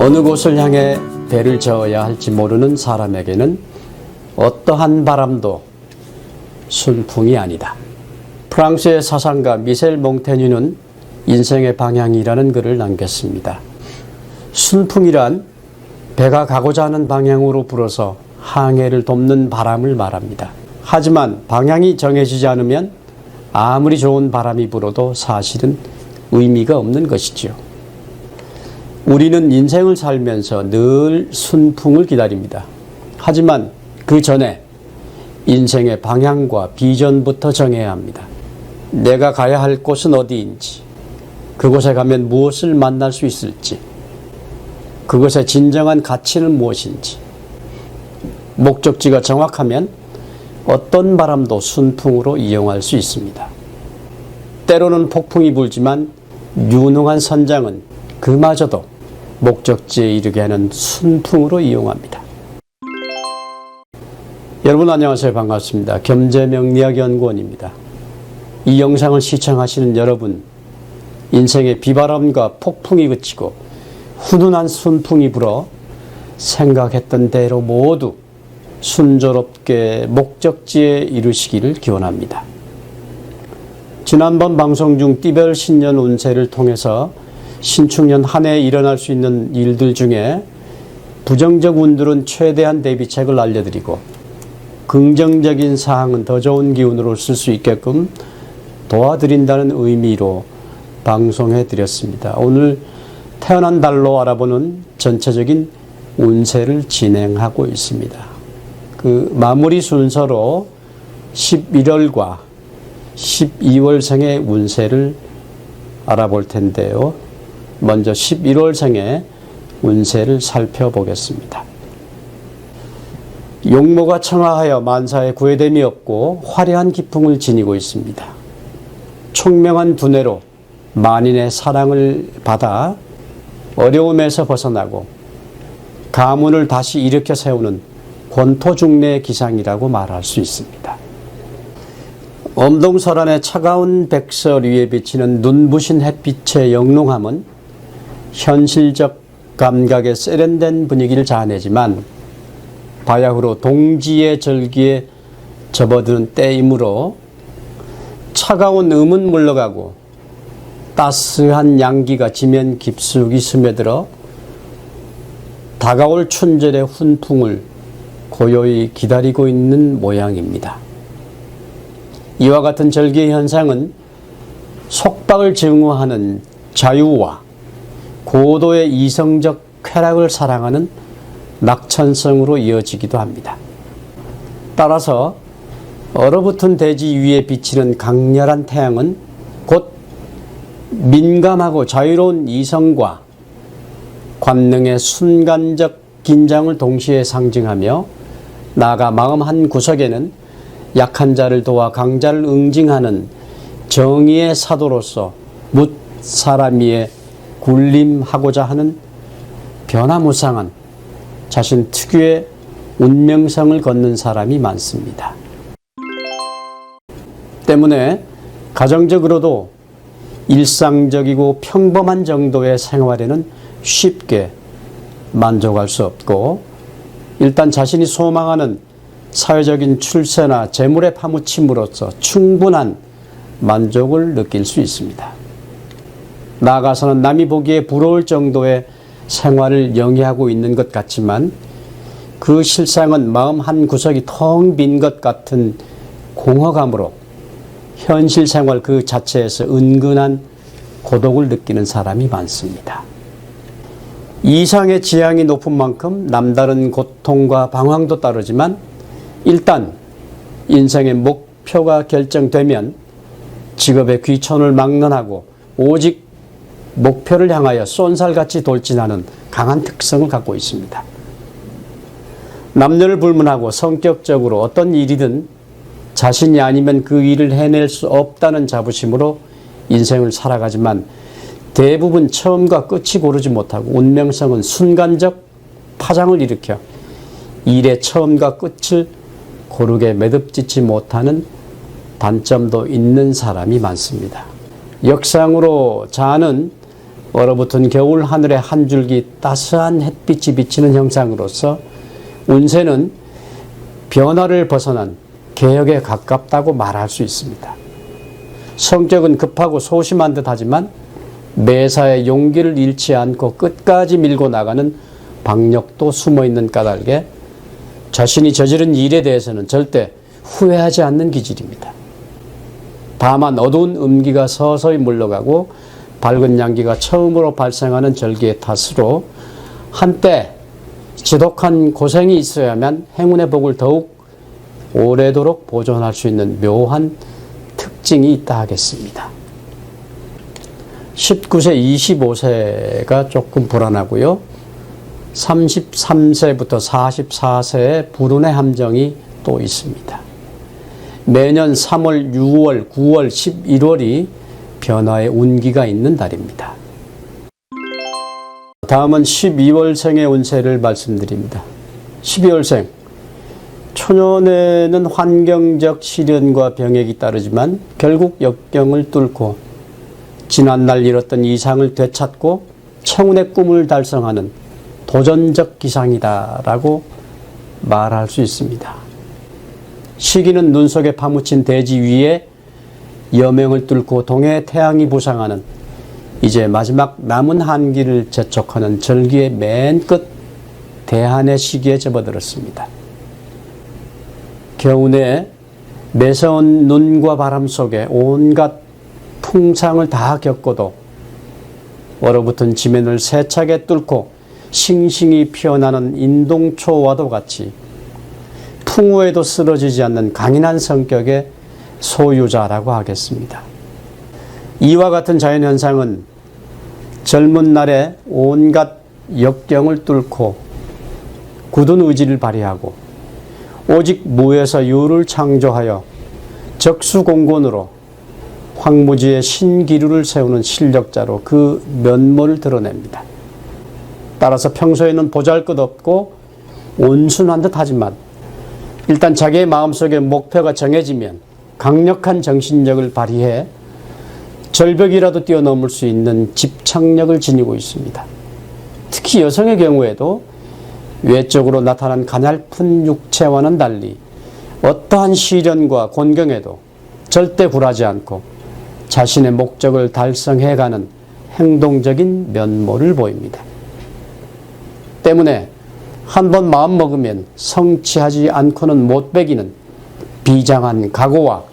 어느 곳을 향해 배를 저어야 할지 모르는 사람에게는 어떠한 바람도 순풍이 아니다. 프랑스의 사상가 미셸 몽테뉴는 인생의 방향이라는 글을 남겼습니다. 순풍이란 배가 가고자 하는 방향으로 불어서 항해를 돕는 바람을 말합니다. 하지만 방향이 정해지지 않으면 아무리 좋은 바람이 불어도 사실은 의미가 없는 것이지요. 우리는 인생을 살면서 늘 순풍을 기다립니다. 하지만 그 전에 인생의 방향과 비전부터 정해야 합니다. 내가 가야 할 곳은 어디인지, 그곳에 가면 무엇을 만날 수 있을지, 그것의 진정한 가치는 무엇인지, 목적지가 정확하면 어떤 바람도 순풍으로 이용할 수 있습니다. 때로는 폭풍이 불지만 유능한 선장은 그마저도 목적지에 이르게 하는 순풍으로 이용합니다. 여러분 안녕하세요. 반갑습니다. 겸재명리학연구원입니다. 이 영상을 시청하시는 여러분, 인생의 비바람과 폭풍이 그치고 훈훈한 순풍이 불어 생각했던 대로 모두 순조롭게 목적지에 이르시기를 기원합니다. 지난번 방송 중 띠별 신년 운세를 통해서 신축년 한 해에 일어날 수 있는 일들 중에 부정적 운들은 최대한 대비책을 알려드리고 긍정적인 사항은 더 좋은 기운으로 쓸 수 있게끔 도와드린다는 의미로 방송해 드렸습니다. 오늘 태어난 달로 알아보는 전체적인 운세를 진행하고 있습니다. 그 마무리 순서로 11월과 12월생의 운세를 알아볼 텐데요. 먼저 11월생의 운세를 살펴보겠습니다. 용모가 청하하여 만사에 구애됨이 없고 화려한 기풍을 지니고 있습니다. 총명한 두뇌로 만인의 사랑을 받아 어려움에서 벗어나고 가문을 다시 일으켜 세우는 권토중래의 기상이라고 말할 수 있습니다. 엄동설안의 차가운 백설 위에 비치는 눈부신 햇빛의 영롱함은 현실적 감각에 세련된 분위기를 자아내지만 바야흐로 동지의 절기에 접어드는 때이므로 차가운 음은 물러가고 따스한 양기가 지면 깊숙이 스며들어 다가올 춘절의 훈풍을 고요히 기다리고 있는 모양입니다. 이와 같은 절기의 현상은 속박을 증오하는 자유와 고도의 이성적 쾌락을 사랑하는 낙천성으로 이어지기도 합니다. 따라서 얼어붙은 대지 위에 비치는 강렬한 태양은 곧 민감하고 자유로운 이성과 관능의 순간적 긴장을 동시에 상징하며 나아가 마음 한 구석에는 약한 자를 도와 강자를 응징하는 정의의 사도로서 묻 사람 위에 군림하고자 하는 변화무쌍한 자신 특유의 운명성을 걷는 사람이 많습니다. 때문에 가정적으로도 일상적이고 평범한 정도의 생활에는 쉽게 만족할 수 없고 일단 자신이 소망하는 사회적인 출세나 재물에 파묻힘으로써 충분한 만족을 느낄 수 있습니다. 나아가서는 남이 보기에 부러울 정도의 생활을 영위하고 있는 것 같지만 그 실상은 마음 한 구석이 텅 빈 것 같은 공허감으로 현실 생활 그 자체에서 은근한 고독을 느끼는 사람이 많습니다. 이상의 지향이 높은 만큼 남다른 고통과 방황도 따르지만 일단 인생의 목표가 결정되면 직업의 귀천을 막론하고 오직 목표를 향하여 쏜살같이 돌진하는 강한 특성을 갖고 있습니다. 남녀를 불문하고 성격적으로 어떤 일이든 자신이 아니면 그 일을 해낼 수 없다는 자부심으로 인생을 살아가지만 대부분 처음과 끝이 고르지 못하고 운명성은 순간적 파장을 일으켜 일의 처음과 끝을 고르게 매듭짓지 못하는 단점도 있는 사람이 많습니다. 역상으로 자는 얼어붙은 겨울 하늘에 한 줄기 따스한 햇빛이 비치는 형상으로서 운세는 변화를 벗어난 개혁에 가깝다고 말할 수 있습니다. 성격은 급하고 소심한 듯 하지만 매사에 용기를 잃지 않고 끝까지 밀고 나가는 박력도 숨어있는 까닭에 자신이 저지른 일에 대해서는 절대 후회하지 않는 기질입니다. 다만 어두운 음기가 서서히 물러가고 밝은 양기가 처음으로 발생하는 절기의 탓으로 한때 지독한 고생이 있어야만 행운의 복을 더욱 오래도록 보존할 수 있는 묘한 특징이 있다 하겠습니다. 19세, 25세가 조금 불안하고요. 33세부터 44세의 불운의 함정이 또 있습니다. 매년 3월, 6월, 9월, 11월이 변화의 운기가 있는 달입니다. 다음은 12월생의 운세를 말씀드립니다. 12월생, 초년에는 환경적 시련과 병역이 따르지만 결국 역경을 뚫고 지난날 잃었던 이상을 되찾고 청운의 꿈을 달성하는 도전적 기상이다라고 말할 수 있습니다. 시기는 눈 속에 파묻힌 대지 위에 여명을 뚫고 동해의 태양이 부상하는 이제 마지막 남은 한기를 재촉하는 절기의 맨 끝 대한의 시기에 접어들었습니다. 겨우내 매서운 눈과 바람 속에 온갖 풍상을 다 겪고도 얼어붙은 지면을 세차게 뚫고 싱싱히 피어나는 인동초와도 같이 풍우에도 쓰러지지 않는 강인한 성격의 소유자라고 하겠습니다. 이와 같은 자연현상은 젊은 날에 온갖 역경을 뚫고 굳은 의지를 발휘하고 오직 무에서 유를 창조하여 적수공곤으로 황무지에 신기류를 세우는 실력자로 그 면모를 드러냅니다. 따라서 평소에는 보잘것없고 온순한 듯 하지만 일단 자기의 마음속에 목표가 정해지면 강력한 정신력을 발휘해 절벽이라도 뛰어넘을 수 있는 집착력을 지니고 있습니다. 특히 여성의 경우에도 외적으로 나타난 가냘픈 육체와는 달리 어떠한 시련과 곤경에도 절대 굴하지 않고 자신의 목적을 달성해가는 행동적인 면모를 보입니다. 때문에 한번 마음먹으면 성취하지 않고는 못 배기는 비장한 각오와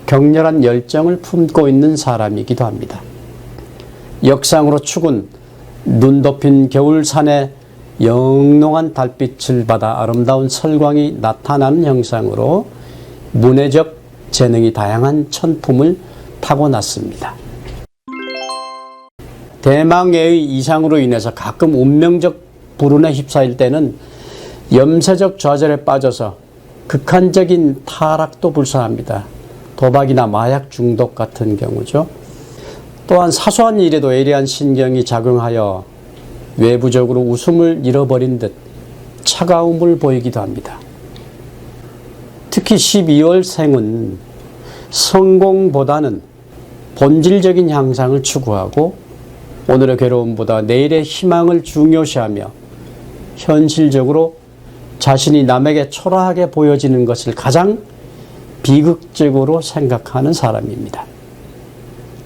격렬한 열정을 품고 있는 사람이기도 합니다. 역상으로 축은 눈 덮인 겨울산에 영롱한 달빛을 받아 아름다운 설광이 나타나는 형상으로 문해적 재능이 다양한 천품을 타고났습니다. 대망의 이상으로 인해서 가끔 운명적 불운에 휩싸일 때는 염세적 좌절에 빠져서 극한적인 타락도 불사합니다. 도박이나 마약 중독 같은 경우죠. 또한 사소한 일에도 예리한 신경이 작용하여 외부적으로 웃음을 잃어버린 듯 차가움을 보이기도 합니다. 특히 12월생은 성공보다는 본질적인 향상을 추구하고 오늘의 괴로움보다 내일의 희망을 중요시하며 현실적으로 자신이 남에게 초라하게 보여지는 것을 가장 비극적으로 생각하는 사람입니다.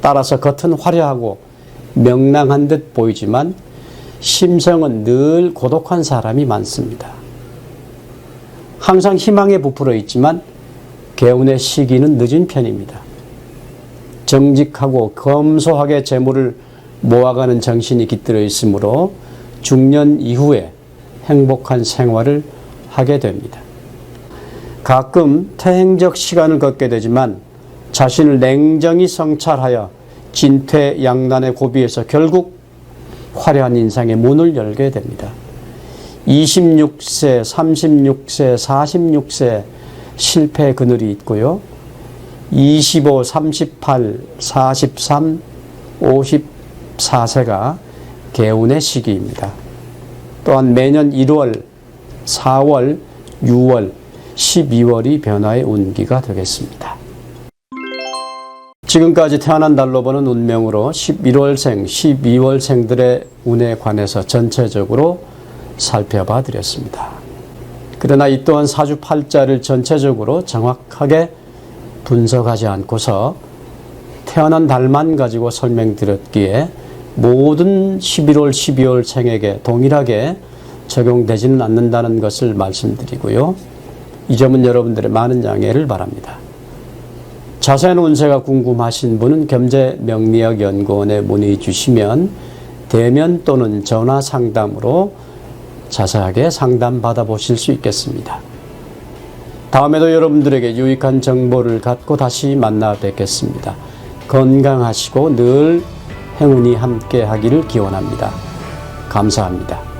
따라서 겉은 화려하고 명랑한 듯 보이지만 심성은 늘 고독한 사람이 많습니다. 항상 희망에 부풀어 있지만 개운의 시기는 늦은 편입니다. 정직하고 검소하게 재물을 모아가는 정신이 깃들어 있으므로 중년 이후에 행복한 생활을 하게 됩니다. 가끔 퇴행적 시간을 걷게 되지만 자신을 냉정히 성찰하여 진퇴양난의 고비에서 결국 화려한 인생의 문을 열게 됩니다. 26세, 36세, 46세 실패의 그늘이 있고요. 25, 38, 43, 54세가 개운의 시기입니다. 또한 매년 1월, 4월, 6월, 12월이 변화의 운기가 되겠습니다. 지금까지 태어난 달로 보는 운명으로 11월생, 12월생들의 운에 관해서 전체적으로 살펴봐 드렸습니다. 그러나 이 또한 사주팔자를 전체적으로 정확하게 분석하지 않고서 태어난 달만 가지고 설명드렸기에 모든 11월, 12월 생에게 동일하게 적용되지는 않는다는 것을 말씀드리고요. 이 점은 여러분들의 많은 양해를 바랍니다. 자세한 운세가 궁금하신 분은 겸재명리학연구원에 문의 주시면 대면 또는 전화 상담으로 자세하게 상담 받아보실 수 있겠습니다. 다음에도 여러분들에게 유익한 정보를 갖고 다시 만나 뵙겠습니다. 건강하시고 늘 행운이 함께 하기를 기원합니다. 감사합니다.